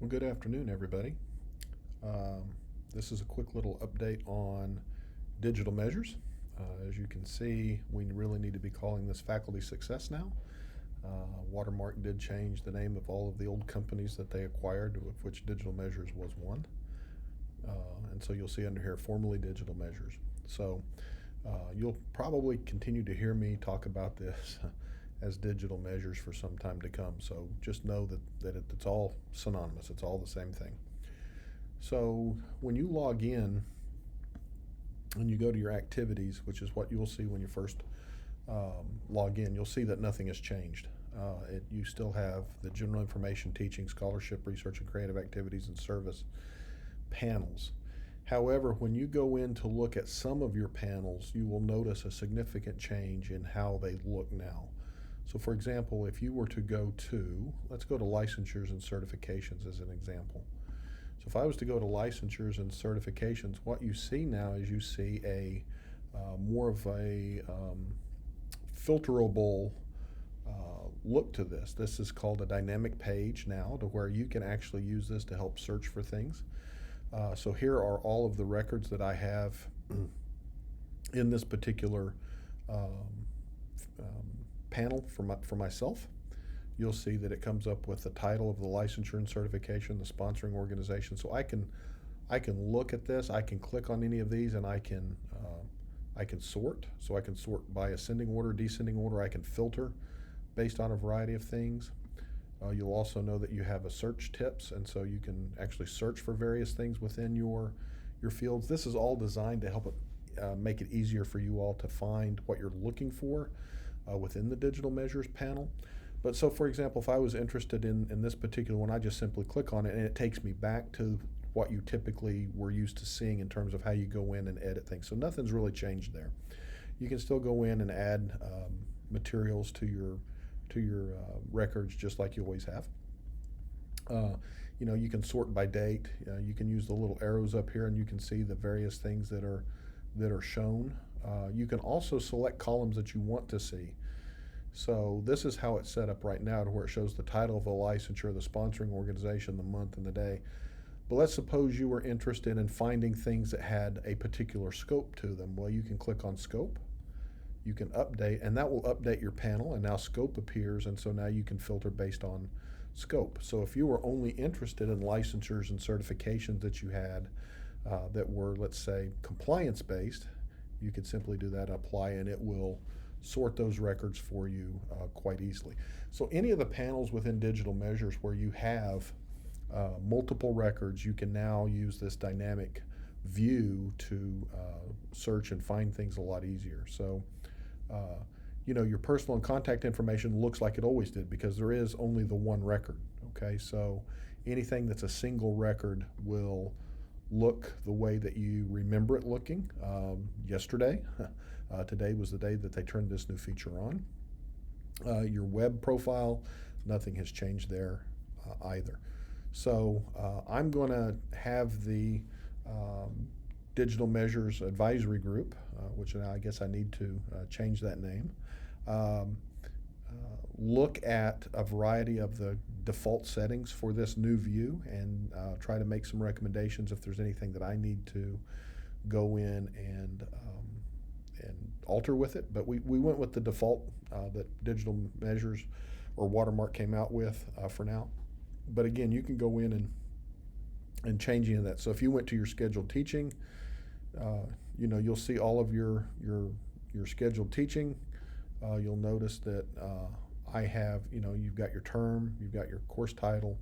Well, good afternoon, everybody. This is a quick little update on digital measures. As you can see, we really need to be calling this faculty success now. Watermark did change the name of all of the old companies that they acquired, of which digital measures was one. And so you'll see under here, formerly digital measures. So you'll probably continue to hear me talk about this as digital measures for some time to come. So just know that it's all synonymous. It's all the same thing. So when you log in and you go to your activities, which is what you'll see when you first log in, you'll see that nothing has changed. You still have the general information, teaching, scholarship, research, and creative activities and service panels. However, when you go in to look at some of your panels, you will notice a significant change in how they look now. So for example, if you were to go to, let's go to licensures and certifications as an example. So if I was to go to licensures and certifications, what you see now is you see a more of a filterable look to this. This is called a dynamic page now, to where you can actually use this to help search for things. So here are all of the records that I have in this particular panel for myself. You'll see that it comes up with the title of the licensure and certification, the sponsoring organization. So I can look at this. I can click on any of these, and I can sort. So I can sort by ascending order, descending order. I can filter based on a variety of things. You'll also know that you have a search tips, and so you can actually search for various things within your fields. This is all designed to help it make it easier for you all to find what you're looking for within the digital measures panel. But so, for example, if I was interested in this particular one, I just simply click on it, and it takes me back to what you typically were used to seeing in terms of how you go in and edit things. So nothing's really changed there. You can still go in and add materials to your records just like you always have. You can sort by date. You can use the little arrows up here, and you can see the various things that are shown. You can also select columns that you want to see. So this is how it's set up right now, to where it shows the title of the licensure, the sponsoring organization, the month, and the day. But let's suppose you were interested in finding things that had a particular scope to them. Well, you can click on scope. You can update, and that will update your panel, and now scope appears, and so now you can filter based on scope. So if you were only interested in licensures and certifications that you had that were, let's say, compliance-based, you could simply do that, apply, and it will sort those records for you quite easily. So any of the panels within digital measures where you have multiple records, you can now use this dynamic view to search and find things a lot easier. So your personal and contact information looks like it always did, because there is only the one record. Okay, so anything that's a single record will look the way that you remember it looking yesterday. Today was the day that they turned this new feature on. Your web profile, nothing has changed there either. So I'm going to have the Digital Measures Advisory Group, which I guess I need to change that name, look at a variety of the default settings for this new view, and try to make some recommendations if there's anything that I need to go in and alter with it. But we went with the default that Digital Measures or Watermark came out with for now. But again, you can go in and change any of that. So if you went to your scheduled teaching, you'll see all of your scheduled teaching. You'll notice that I have, you've got your term, you've got your course title,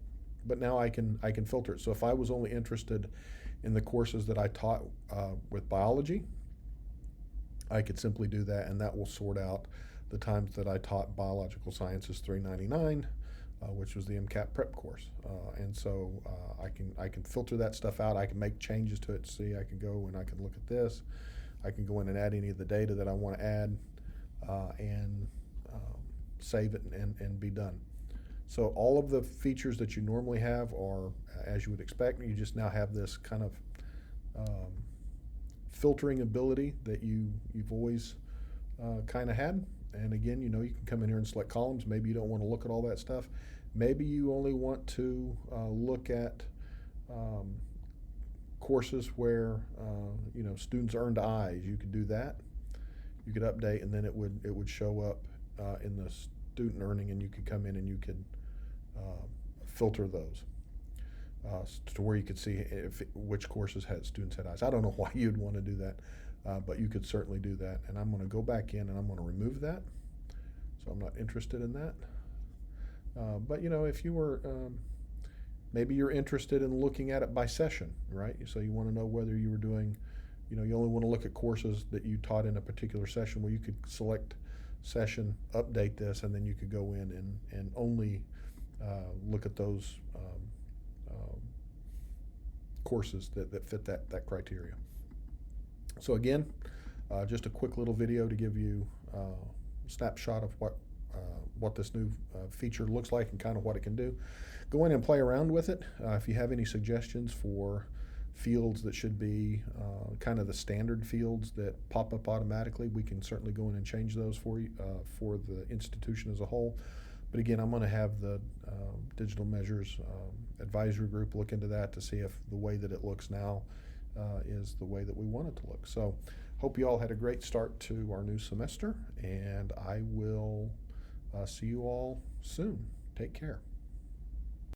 but now I can filter it. So if I was only interested in the courses that I taught with biology, I could simply do that, and that will sort out the times that I taught Biological Sciences 399, which was the MCAT prep course. And so I can filter that stuff out. I can make changes to it. See, I can go and I can look at this. I can go in and add any of the data that I want to add and save it and be done. So all of the features that you normally have are as you would expect. You just now have this kind of filtering ability that you've always kind of had. And again, you can come in here and select columns. Maybe you don't want to look at all that stuff. Maybe you only want to look at um, courses where students earned I's. You could do that. You could update, and then it would show up in the student earning, and you could come in and you could filter those to where you could see which courses had students had I's. I don't know why you'd want to do that, but you could certainly do that. And I'm going to go back in and I'm going to remove that. So I'm not interested in that. But if you were maybe you're interested in looking at it by session, right? So you want to know whether you were doing, you only want to look at courses that you taught in a particular session. Well, you could select session, update this, and then you could go in and only look at those courses that fit that criteria. So again, just a quick little video to give you a snapshot of what this new feature looks like and kind of what it can do. Go in and play around with it. If you have any suggestions for fields that should be kind of the standard fields that pop up automatically, we can certainly go in and change those for you for the institution as a whole. But again, I'm going to have the Digital Measures Advisory Group look into that to see if the way that it looks now is the way that we want it to look. So hope you all had a great start to our new semester, and I will see you all soon. Take care.